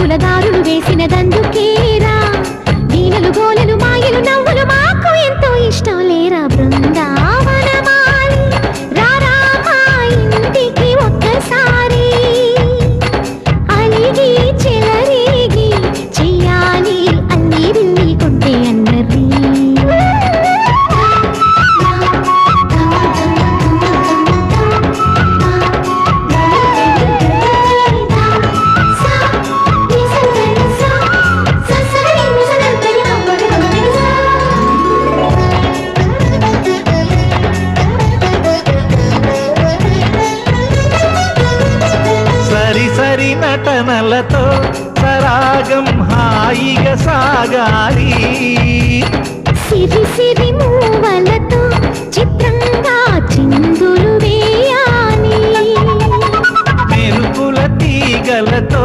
కులదారులు వేసినదందుకేరా వీణలు గోలెలు మాయలు నవ్వులు మాకు ఎంతో ఇష్టం లేరా బృందావనమాలి రారా మా ఇంటికి ఒక్కసారి అలిగి చెలరేగి చెయ్యాలి అల్లి విల్లి కొంటే అన్నరి సరి నటనలతో సరాగం హాయిగా సాగాలి సిరి సిరి మూవలతో చిత్రంగా చిందులు వేయాలి మెరుపుల తీగలతో